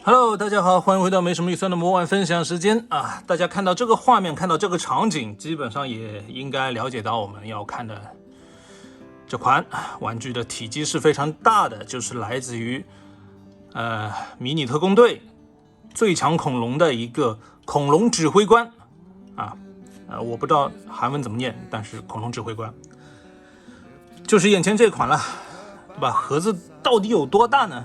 Hello， 大家好，欢迎回到没什么预算的魔玩分享时间啊！大家看到这个画面，看到这个场景，基本上也应该了解到我们要看的这款玩具的体积是非常大的，就是来自于迷你特工队最强恐龙的一个恐龙指挥官我不知道韩文怎么念，但是恐龙指挥官就是眼前这款了，对吧？盒子到底有多大呢？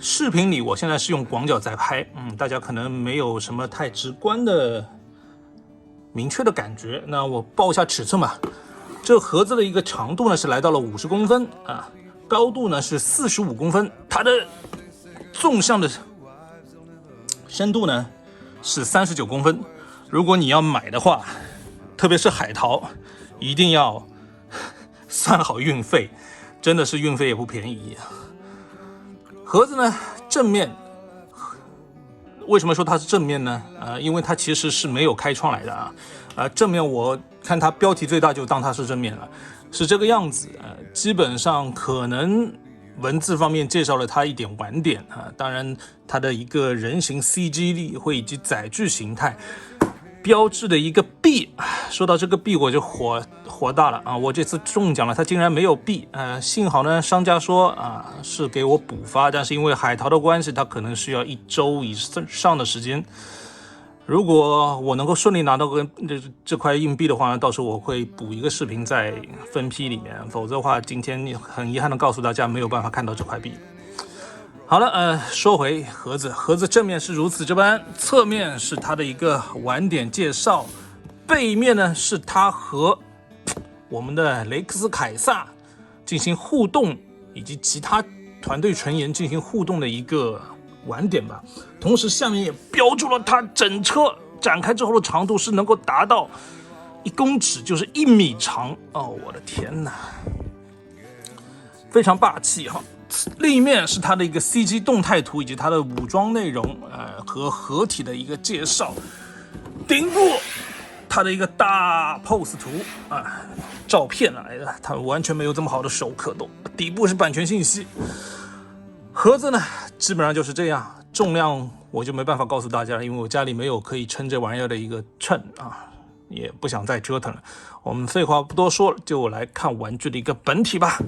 视频里我现在是用广角在拍，大家可能没有什么太直观的明确的感觉。那我报一下尺寸吧。这盒子的一个长度呢是来到了50公分啊，高度呢是45公分，它的纵向的深度呢是39公分。如果你要买的话，特别是海淘，一定要算好运费，真的是运费也不便宜。盒子呢正面，为什么说它是正面呢？因为它其实是没有开窗来的正面我看它标题最大就当它是正面了，是这个样子。基本上可能文字方面介绍了它一点晚点当然它的一个人形 CG 立绘以及载具形态标志的一个 B， 说到这个 B 我就火大了我这次中奖了，它竟然没有 B， 幸好呢商家说是给我补发，但是因为海淘的关系，它可能需要1周以上的时间。如果我能够顺利拿到这块硬币的话，到时候我会补一个视频在分批里面，否则的话今天很遗憾的告诉大家没有办法看到这块币。好了，说回盒子正面是如此这般，侧面是它的一个晚点介绍，背面呢是它和我们的雷克斯凯撒进行互动，以及其他团队成员进行互动的一个晚点吧。同时下面也标注了它整车展开之后的长度是能够达到1公尺，就是1米长我的天哪，非常霸气哈。另一面是它的一个 CG 动态图以及它的武装内容和合体的一个介绍，顶部它的一个大 pose 图照片来的，它完全没有这么好的手可动。底部是版权信息。盒子呢基本上就是这样，重量我就没办法告诉大家了，因为我家里没有可以称这玩意儿的一个秤也不想再折腾了。我们废话不多说了，就来看玩具的一个本体吧。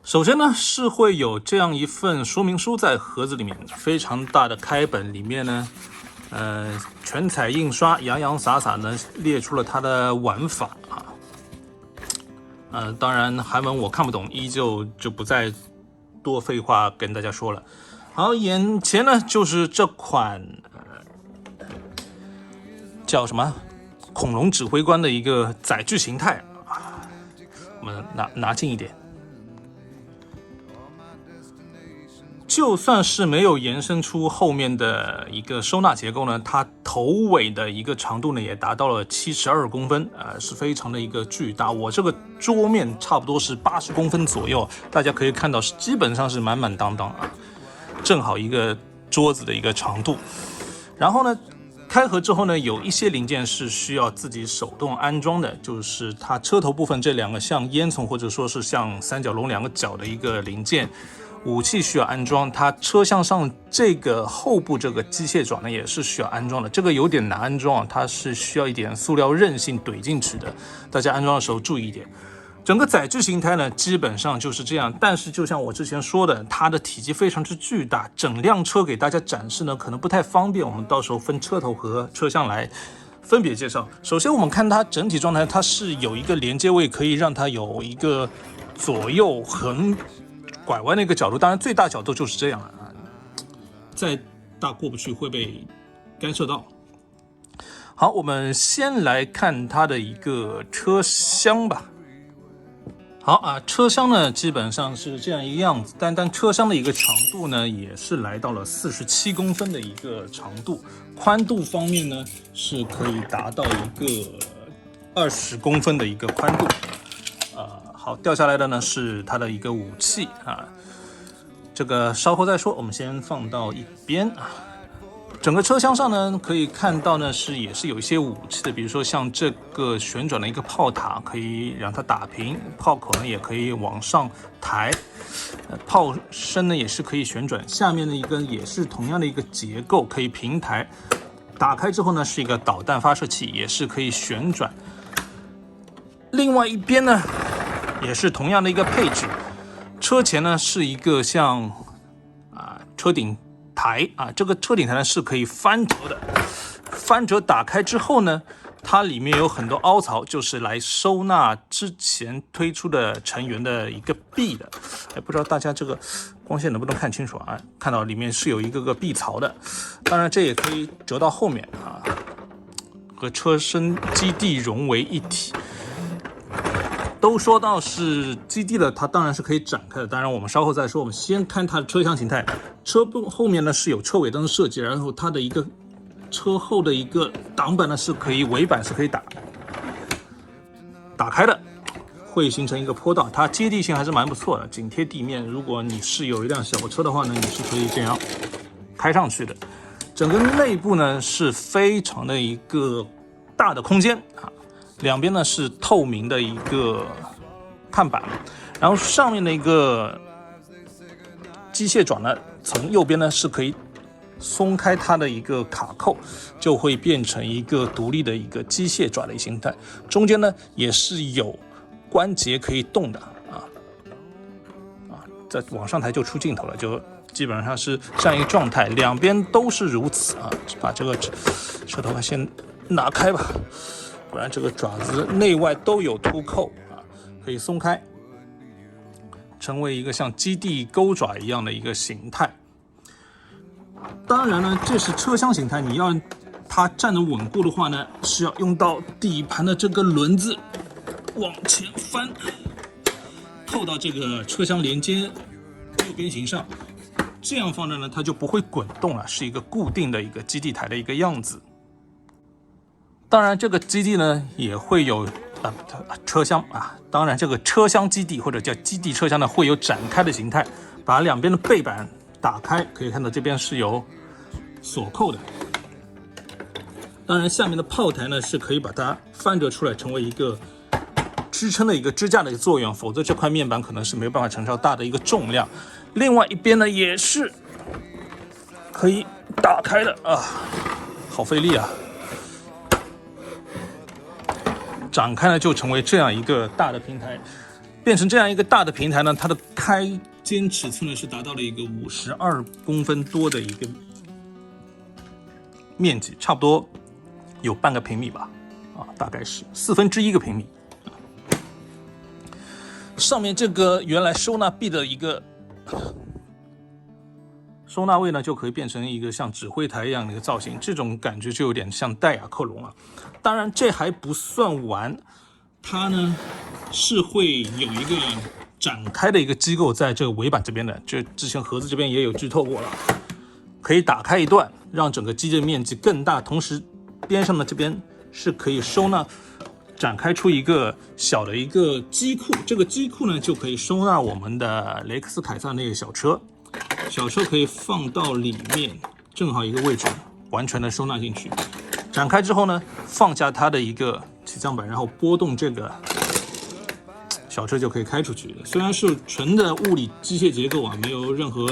首先呢是会有这样一份说明书在盒子里面，非常大的开本，里面呢全彩印刷，洋洋洒洒呢列出了它的玩法当然韩文我看不懂，依旧就不再多废话跟大家说了。好，眼前呢就是这款叫什么恐龙指挥官的一个载具形态我们拿近一点。就算是没有延伸出后面的一个收纳结构呢，它头尾的一个长度呢也达到了72公分，是非常的一个巨大。我这个桌面差不多是80公分左右，大家可以看到是基本上是满满当当正好一个桌子的一个长度。然后呢，开盒之后呢，有一些零件是需要自己手动安装的，就是它车头部分这2个像烟囱或者说是像三角龙2个角的一个零件。武器需要安装，它车厢上这个后部这个机械爪呢也是需要安装的，这个有点难安装它是需要一点塑料韧性怼进去的，大家安装的时候注意一点。整个载具形态呢基本上就是这样，但是就像我之前说的，它的体积非常之巨大，整辆车给大家展示呢可能不太方便，我们到时候分车头和车厢来分别介绍。首先我们看它整体状态，它是有一个连接位，可以让它有一个左右横拐弯的一个角度，当然最大角度就是这样了再大过不去会被干涉到。好，我们先来看它的一个车厢吧。好车厢呢基本上是这样一个样子，但车厢的一个长度呢也是来到了47公分的一个长度，宽度方面呢是可以达到一个20公分的一个宽度好，掉下来的呢是它的一个武器这个稍后再说，我们先放到一边整个车厢上呢，可以看到呢也是有一些武器的，比如说像这个旋转的一个炮塔，可以让它打平，炮口呢也可以往上抬，炮身呢也是可以旋转，下面的一个也是同样的一个结构，可以平抬。打开之后呢，是一个导弹发射器，也是可以旋转。另外一边呢，也是同样的一个配置，车前呢是一个像车顶台这个车顶台呢是可以翻折的，翻折打开之后呢，它里面有很多凹槽，就是来收纳之前推出的成员的一个臂的。不知道大家这个光线能不能看清楚啊？看到里面是有一个臂槽的，当然这也可以折到后面和车身基地融为一体。都说到是基地了，它当然是可以展开的。当然我们稍后再说，我们先看它的车厢形态。车后面呢是有车尾灯的设计，然后它的一个车后的一个挡板呢是可以，尾板是可以打开的，会形成一个坡道，它接地性还是蛮不错的，紧贴地面。如果你是有一辆小车的话呢，你是可以这样开上去的。整个内部呢是非常的一个大的空间两边呢是透明的一个看板，然后上面的一个机械爪呢，从右边呢是可以松开它的一个卡扣，就会变成一个独立的一个机械爪的形态。中间呢也是有关节可以动的再往上抬就出镜头了，就基本上是这样一个状态，两边都是如此把这个车头先拿开吧。不然这个爪子内外都有凸扣可以松开，成为一个像基地钩爪一样的一个形态。当然呢，这是车厢形态，你要它站得稳固的话呢，是要用到底盘的这个轮子往前翻，扣到这个车厢连接右边形上，这样放着呢，它就不会滚动了，是一个固定的一个基地台的一个样子。当然这个基地呢也会有车厢当然这个车厢基地或者叫基地车厢呢会有展开的形态，把两边的背板打开，可以看到这边是有锁扣的。当然下面的炮台呢是可以把它翻折出来，成为一个支撑的一个支架的一个作用，否则这块面板可能是没有办法承受大的一个重量。另外一边呢也是可以打开的好费力展开呢就成为这样一个大的平台，变成这样一个大的平台呢，它的开间尺寸呢是达到了一个52公分多的一个面积，差不多有半个平米吧大概是1/4个平米。上面这个原来收纳臂的一个收纳位呢，就可以变成一个像指挥台一样的一个造型，这种感觉就有点像戴亚克隆了。当然这还不算完，它呢是会有一个展开的一个机构在这个尾板这边的，这之前盒子这边也有剧透过了，可以打开一段，让整个机械面积更大，同时边上的这边是可以收纳展开出一个小的一个机库，这个机库呢就可以收纳我们的雷克斯凯撒那个小车可以放到里面，正好一个位置完全的收纳进去。展开之后呢，放下它的一个起降板，然后拨动这个小车就可以开出去。虽然是纯的物理机械结构没有任何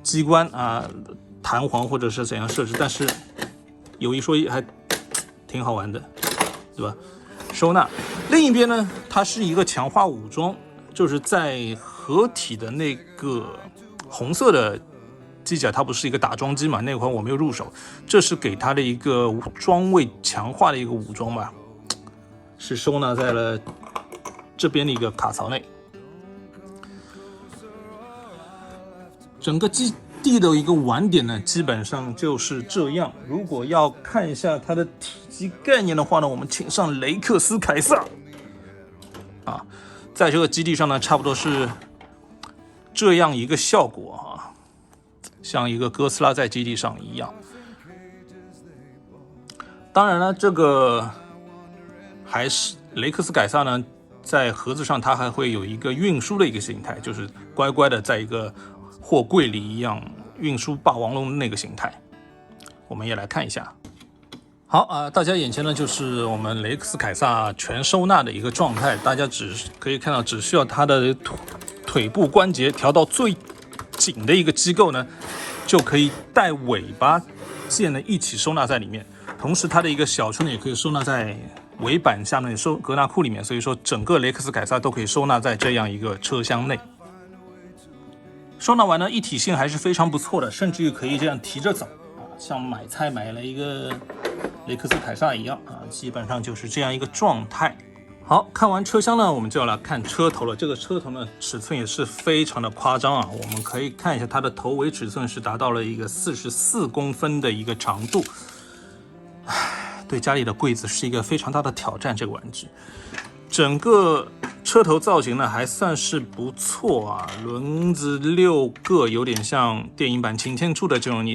机关弹簧或者是怎样设置，但是有一说一还挺好玩的，对吧？收纳。另一边呢，它是一个强化武装，就是在合体的那个红色的机甲，它不是一个打桩机嘛，那块我没有入手，这是给它的一个装位强化的一个武装吧，是收纳在了这边的一个卡槽内。整个基地的一个玩点呢，基本上就是这样。如果要看一下它的体积概念的话呢，我们请上雷克斯凯撒在这个基地上呢，差不多是这样一个效果像一个哥斯拉在基地上一样。当然了，这个还是雷克斯凯撒呢，在盒子上它还会有一个运输的一个形态，就是乖乖的在一个货柜里一样运输霸王龙的那个形态。我们也来看一下。好大家眼前呢就是我们雷克斯凯撒全收纳的一个状态，大家可以看到，只需要它的腿部关节调到最紧的一个机构呢，就可以带尾巴件呢一起收纳在里面。同时它的一个小车呢也可以收纳在尾板下面的格纳库里面，所以说整个雷克斯凯撒都可以收纳在这样一个车厢内。收纳完呢，一体性还是非常不错的，甚至于可以这样提着走像买菜买了一个雷克斯凯撒一样基本上就是这样一个状态。好，看完车厢呢，我们就要来看车头了。这个车头呢，尺寸也是非常的夸张我们可以看一下它的头尾尺寸是达到了一个44公分的一个长度。对家里的柜子是一个非常大的挑战，这个玩具。整个车头造型呢还算是不错轮子6个，有点像电影版擎天柱的这种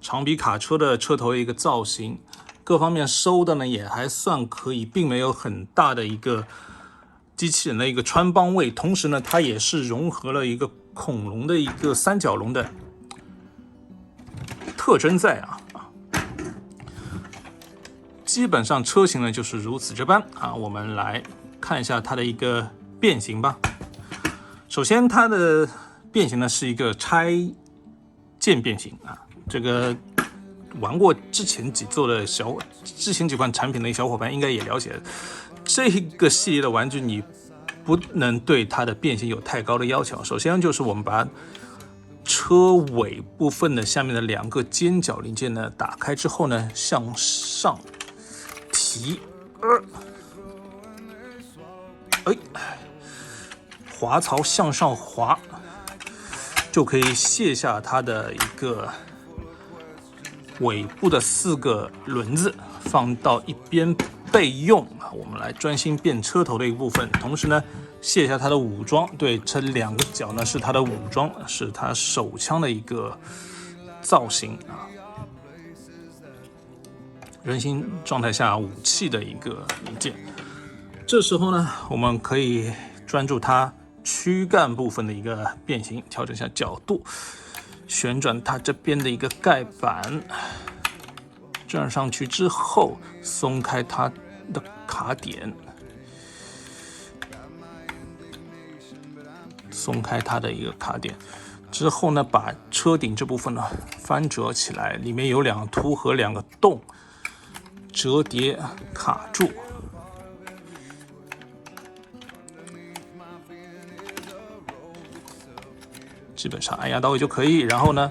长比卡车的车头的一个造型，各方面收的呢也还算可以，并没有很大的一个机器人的一个穿帮位。同时呢，它也是融合了一个恐龙的一个三角龙的特征在基本上车型呢就是如此这般我们来看一下它的一个变形吧。首先它的变形呢是一个拆件变形这个玩过之前几款产品的小伙伴应该也了解，这个系列的玩具你不能对它的变形有太高的要求。首先就是我们把车尾部分的下面的2个尖角零件呢打开之后呢，向上提滑槽向上滑，就可以卸下它的一个尾部的4个轮子，放到一边备用我们来专心变车头的一个部分。同时呢，卸下它的武装，对，这2个角呢是它的武装，是它手枪的一个造型人形状态下武器的一个零件。这时候呢，我们可以专注它躯干部分的一个变形，调整一下角度，旋转它这边的一个盖板，转上去之后松开它的卡点，松开它的一个卡点之后呢，把车顶这部分呢翻折起来，里面有2个凸和2个洞，折叠卡住。基本上按压到位就可以。然后呢，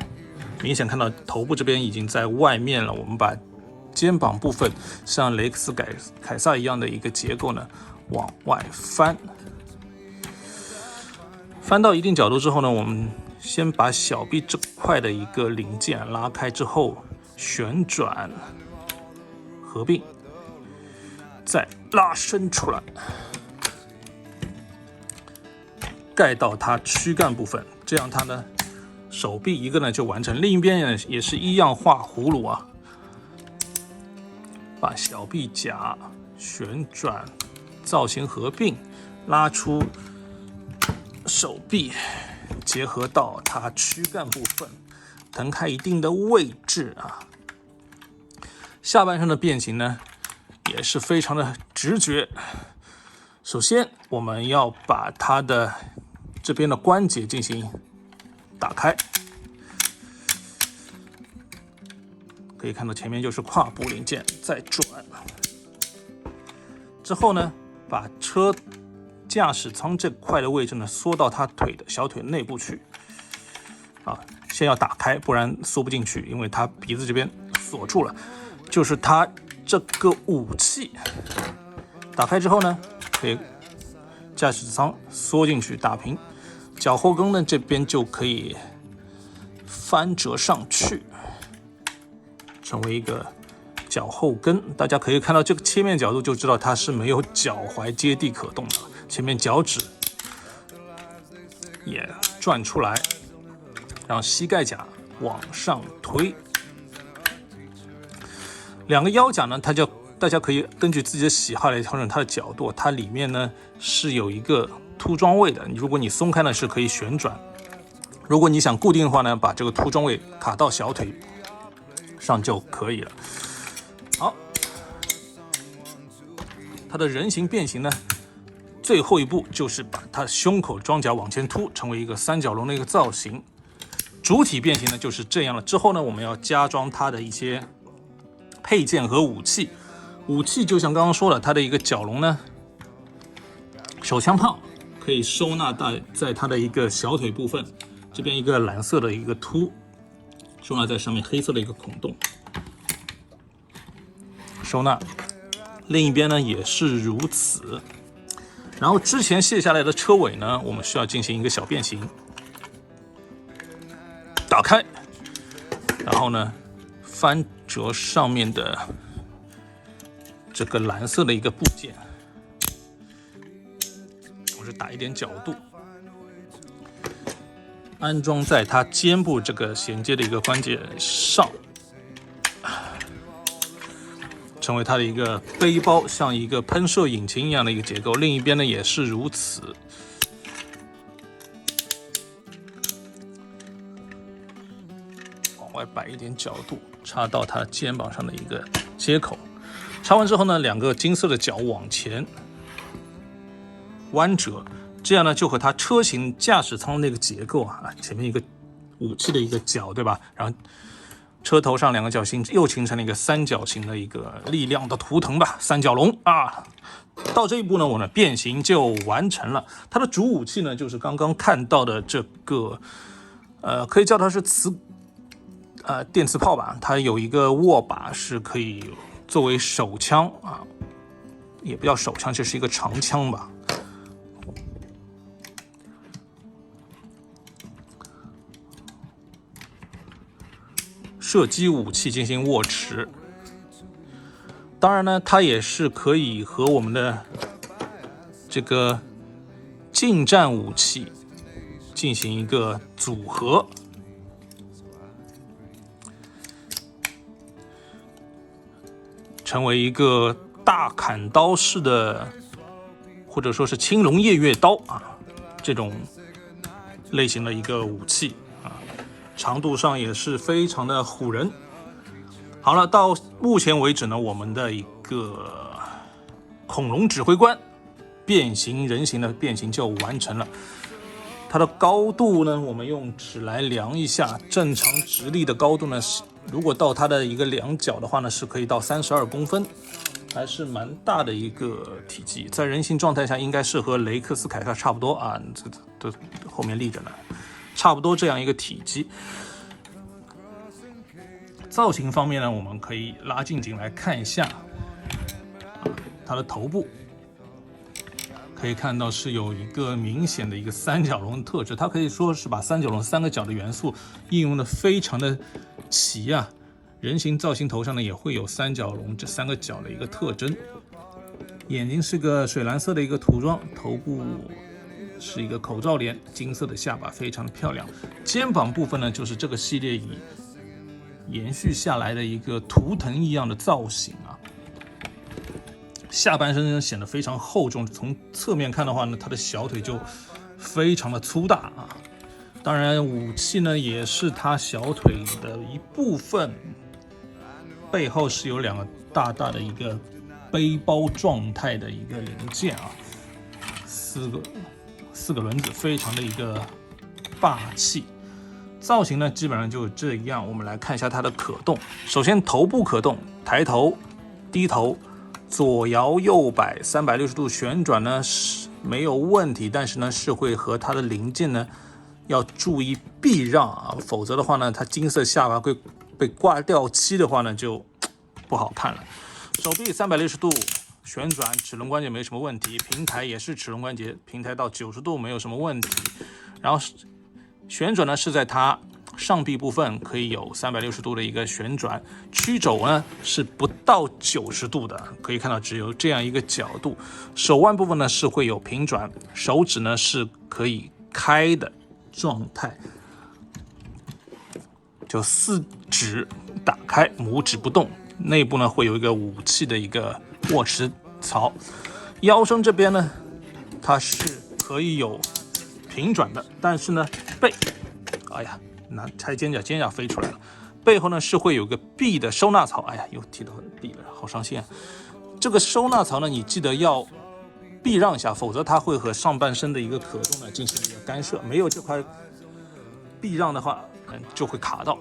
明显看到头部这边已经在外面了，我们把肩膀部分像雷克斯凯撒一样的一个结构呢往外翻，翻到一定角度之后呢，我们先把小臂这块的一个零件拉开之后，旋转合并，再拉伸出来，盖到它躯干部分，这样它呢手臂一个呢就完成，另一边也是一样画葫芦把小臂甲旋转，造型合并，拉出手臂，结合到它躯干部分，腾开一定的位置下半身的变形呢也是非常的直觉。首先我们要把它的这边的关节进行打开，可以看到前面就是胯部零件，再转之后呢，把车驾驶舱这块的位置呢缩到它小腿内部去先要打开，不然缩不进去，因为它鼻子这边锁住了。就是它这个武器打开之后呢，可以驾驶舱缩进去打平，脚后跟呢这边就可以翻折上去，成为一个脚后跟。大家可以看到这个切面角度就知道它是没有脚踝接地可动的，前面脚趾也转出来，让膝盖甲往上推。2个腰甲呢，大家可以根据自己的喜好来调整它的角度。它里面呢是有一个凸装位的，如果你松开呢是可以旋转，如果你想固定的话呢，把这个凸装位卡到小腿上就可以了。好，它的人形变形呢，最后一步就是把它胸口装甲往前凸，成为一个三角龙的一个造型。主体变形呢就是这样了。之后呢，我们要加装它的一些配件和武器。武器就像刚刚说了，它的一个角龙呢，手枪炮可以收纳在它的一个小腿部分，这边一个蓝色的一个凸，收纳在上面黑色的一个孔洞，收纳。另一边呢也是如此。然后之前卸下来的车尾呢，我们需要进行一个小变形，打开，然后呢翻折上面的这个蓝色的一个部件，同时打一点角度，安装在它肩部这个衔接的一个关节上，成为它的一个背包，像一个喷射引擎一样的一个结构。另一边呢也是如此。往外摆一点角度，插到它肩膀上的一个接口。插完之后呢，两个金色的角往前弯折，这样呢就和它车型驾驶舱那个结构啊，前面一个武器的一个角，对吧？然后车头上两个角形又形成了一个三角形的一个力量的图腾吧，三角龙啊。到这一步呢，我们变形就完成了。它的主武器呢，就是刚刚看到的这个，可以叫它是电磁炮吧。它有一个握把是可以作为手枪啊，也不叫手枪，这是一个长枪吧。射击武器进行握持。当然呢，它也是可以和我们的这个近战武器进行一个组合。成为一个大砍刀式的，或者说是青龙偃月刀啊，这种类型的一个武器啊，长度上也是非常的唬人。好了，到目前为止呢，我们的一个恐龙指挥官变形人形的变形就完成了。它的高度呢，我们用尺来量一下，正常直立的高度呢，如果到它的一个两脚的话呢，是可以到32公分，还是蛮大的一个体积，在人形状态下应该是和雷克斯凯撒差不多啊，这后面立着呢，差不多这样一个体积。造型方面呢，我们可以拉近景来看一下，它的头部可以看到是有一个明显的一个三角龙的特质，它可以说是把三角龙三个角的元素应用的非常的齐啊。人形造型头上呢也会有三角龙这三个角的一个特征，眼睛是个水蓝色的一个涂装，头部是一个口罩脸，金色的下巴非常的漂亮。肩膀部分呢，就是这个系列以延续下来的一个图腾一样的造型啊。下半身显得非常厚重，从侧面看的话呢，它的小腿就非常的粗大啊。当然，武器呢也是它小腿的一部分。背后是有两个大大的一个背包状态的一个零件啊，四个轮子，非常的一个霸气。造型呢基本上就这样。我们来看一下它的可动。首先头部可动，抬头、低头、左摇右摆，360度旋转呢是没有问题，但是呢是会和它的零件呢要注意避让啊，否则的话呢，它金色下巴会被挂掉漆的话呢，就不好看了。手臂360度旋转，齿轮关节没什么问题，平台也是齿轮关节，平台到90度没有什么问题。然后旋转呢是在它上臂部分可以有360度的一个旋转，曲肘呢是不到90度的，可以看到只有这样一个角度。手腕部分呢是会有平转，手指呢是可以开的状态。就四指打开，拇指不动，内部呢会有一个武器的一个握持槽。腰身这边呢，它是可以有平转的，但是呢背，哎呀，拆肩胛，肩胛飞出来了。背后呢是会有个 B 的收纳槽。哎呀，又提到 B 了，好伤心啊！这个收纳槽呢，你记得要避让一下，否则它会和上半身的一个可动呢进行一个干涉。没有这块避让的话，就会卡到。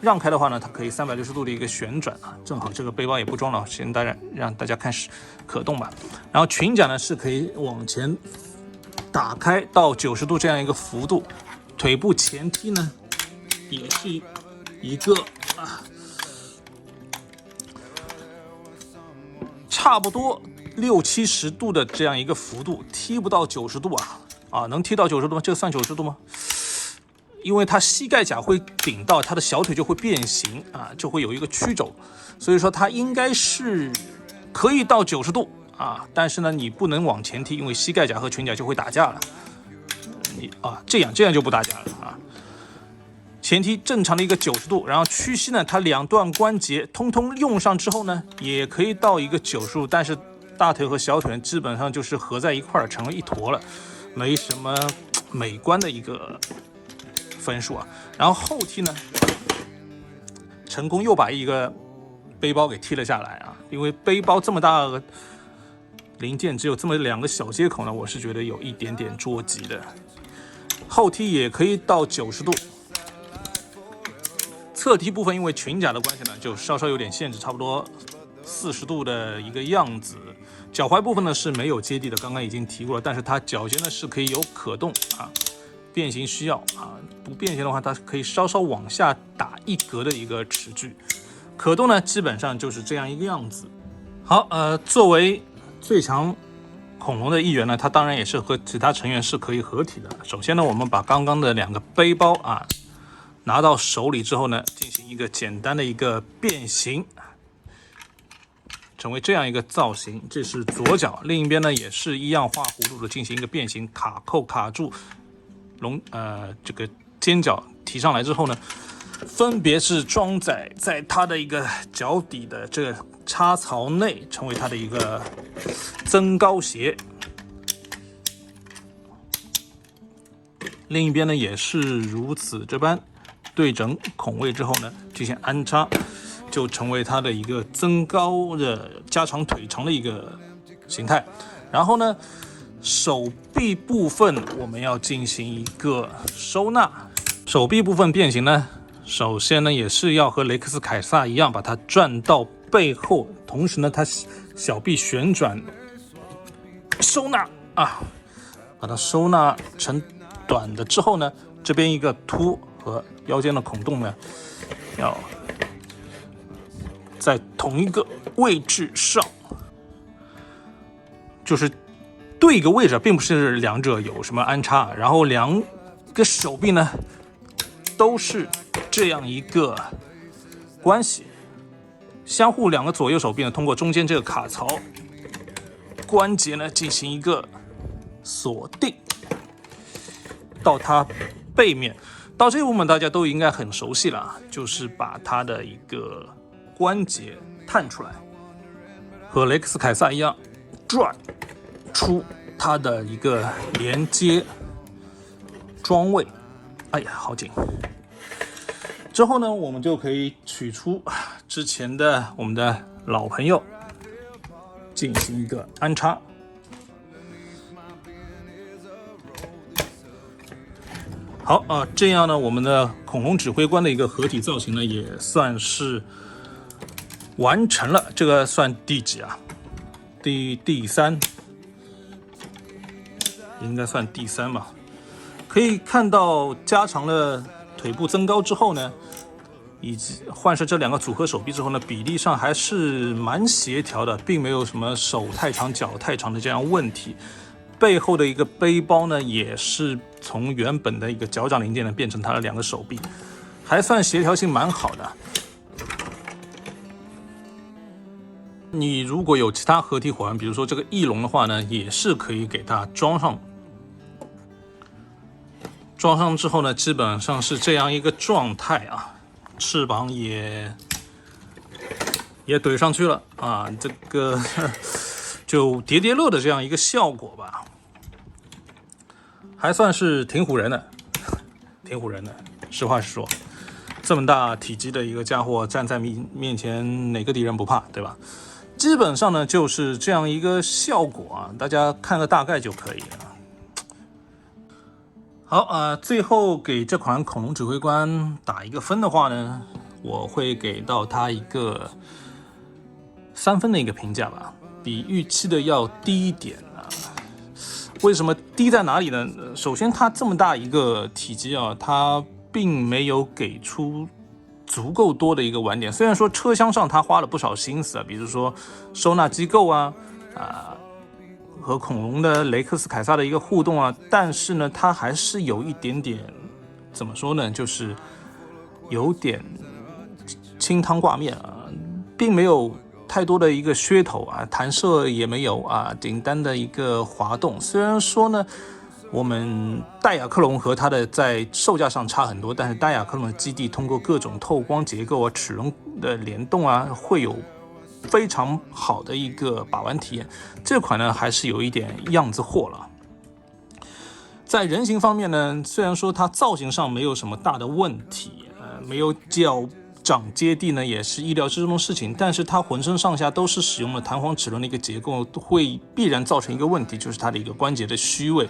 让开的话呢，它可以360度的一个旋转啊。正好这个背包也不装了，先让大家看可动吧。然后裙甲呢是可以往前打开到90度这样一个幅度，腿部前踢呢也是一个差不多60-70度的这样一个幅度，踢不到90度能踢到90度吗？这个算90度吗？因为它膝盖甲会顶到，它的小腿就会变形就会有一个曲轴，所以说它应该是可以到90度但是呢你不能往前踢，因为膝盖甲和裙甲就会打架了。这样就不打架了前踢正常的一个90度，然后屈膝呢，它两段关节通通用上之后呢，也可以到一个90度，但是大腿和小腿基本上就是合在一块儿，成了一坨了，没什么美观的一个分数然后后踢呢，成功又把一个背包给踢了下来因为背包这么大个零件只有这么2个小接口呢，我是觉得有一点点捉急的。后踢也可以到90度，侧踢部分因为裙甲的关系呢，就稍稍有点限制，差不多40度的一个样子。脚踝部分呢是没有接地的，刚刚已经提过了，但是它脚尖呢是可以有可动变形需要不变形的话，它可以稍稍往下打一格的一个齿距。可动呢，基本上就是这样一个样子。好，作为最强恐龙的一员呢，它当然也是和其他成员是可以合体的。首先呢，我们把刚刚的2个背包拿到手里之后呢，进行一个简单的一个变形，成为这样一个造型。这是左脚，另一边呢也是一样画弧度的进行一个变形，卡扣卡住这个尖角提上来之后呢，分别是装载在它的一个脚底的这个插槽内，成为它的一个增高鞋。另一边呢也是如此这般，对准孔位之后呢，进行安插，就成为它的一个增高的加长腿长的一个形态。然后呢，手臂部分我们要进行一个收纳。手臂部分变形呢，首先呢也是要和雷克斯凯撒一样，把它转到背后，同时呢它小臂旋转收纳把它收纳成短的之后呢，这边一个凸和腰间的孔洞呢，要在同一个位置上，就是对一个位置，并不是两者有什么安插。然后2个手臂呢都是这样一个关系，相互2个左右手臂呢，通过中间这个卡槽关节呢进行一个锁定到它背面。到这个部分大家都应该很熟悉了，就是把它的一个关节探出来，和雷克斯凯撒一样转出它的一个连接装位。哎呀，好紧！之后呢，我们就可以取出之前的我们的老朋友，进行一个安插。好这样呢，我们的恐龙指挥官的一个合体造型呢，也算是完成了。这个算第几第3，应该算第3吧。可以看到加长了腿部增高之后呢，以及换上这2个组合手臂之后呢，比例上还是蛮协调的，并没有什么手太长脚太长的这样问题。背后的一个背包呢，也是从原本的一个脚掌零件呢变成它的2个手臂，还算协调性蛮好的。你如果有其他合体伙伴，比如说这个翼龙的话呢，也是可以给它装上。装上之后呢，基本上是这样一个状态翅膀也怼上去了这个就叠叠乐的这样一个效果吧，还算是挺唬人的，实话实说。这么大体积的一个家伙站在面前，哪个敌人不怕，对吧？基本上呢就是这样一个效果啊，大家看个大概就可以了。好最后给这款恐龙指挥官打一个分的话呢，我会给到它一个3分的一个评价吧，比预期的要低一点啊。为什么低在哪里呢？首先它这么大一个体积啊，它并没有给出足够多的一个玩点。虽然说车厢上它花了不少心思啊，比如说收纳机构和恐龙的雷克斯凯撒的一个互动啊，但是呢，它还是有一点点怎么说呢，就是有点清汤挂面啊，并没有太多的一个噱头啊，弹射也没有啊，简单的一个滑动。虽然说呢，我们戴亚克隆和它的在售价上差很多，但是戴亚克隆的基地通过各种透光结构啊、齿轮的联动啊，会有非常好的一个把玩体验。这款呢还是有一点样子货了。在人形方面呢，虽然说它造型上没有什么大的问题，没有脚掌接地呢也是意料之中的事情，但是它浑身上下都是使用了弹簧齿轮的一个结构，会必然造成一个问题，就是它的一个关节的虚位。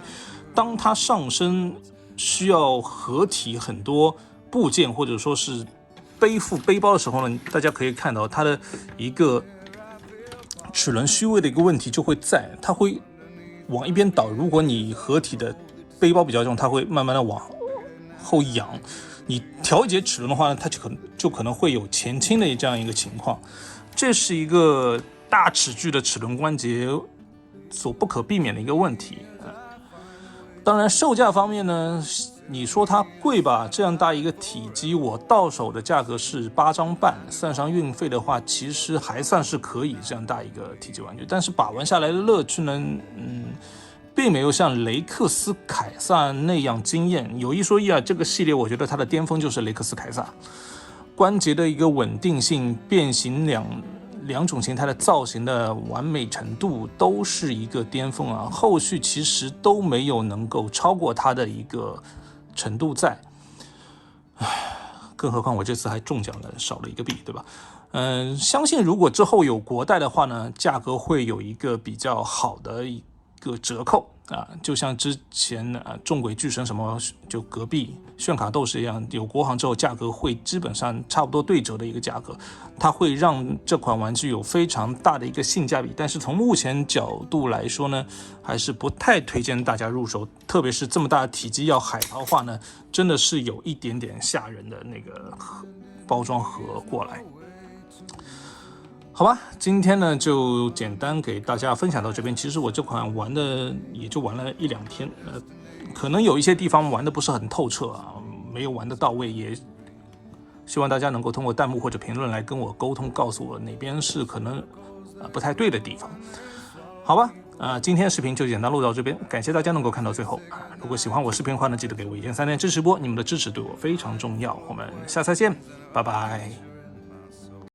当它上身需要合体很多部件或者说是背负背包的时候呢，大家可以看到它的一个齿轮虚位的一个问题就会在，它会往一边倒。如果你合体的背包比较重，它会慢慢的往后仰。你调节齿轮的话呢，它就可能会有前倾的这样一个情况。这是一个大齿距的齿轮关节所不可避免的一个问题。当然售价方面呢，你说它贵吧，这样大一个体积，我到手的价格是8张半，算上运费的话，其实还算是可以这样大一个体积玩具。但是把玩下来的乐趣呢，并没有像雷克斯凯撒那样惊艳。有一说一啊，这个系列我觉得它的巅峰就是雷克斯凯撒，关节的一个稳定性、变形两种形态的造型的完美程度都是一个巅峰啊，后续其实都没有能够超过它的一个程度在。更何况我这次还中奖了，少了一个币，对吧？相信如果之后有国代的话呢，价格会有一个比较好的一个折扣啊，就像之前重轨巨神什么就隔壁炫卡斗士一样，有国行之后价格会基本上差不多对折的一个价格，它会让这款玩具有非常大的一个性价比。但是从目前角度来说呢，还是不太推荐大家入手，特别是这么大的体积要海淘化呢，真的是有一点点吓人的那个包装盒过来。好吧，今天呢就简单给大家分享到这边。其实我这款玩的也就玩了1-2天，可能有一些地方玩的不是很透彻啊，没有玩得到位，也希望大家能够通过弹幕或者评论来跟我沟通，告诉我哪边是可能不太对的地方。好吧，今天视频就简单录到这边，感谢大家能够看到最后。如果喜欢我视频的话呢，记得给我1键3连支持波，你们的支持对我非常重要。我们下次再见，拜拜。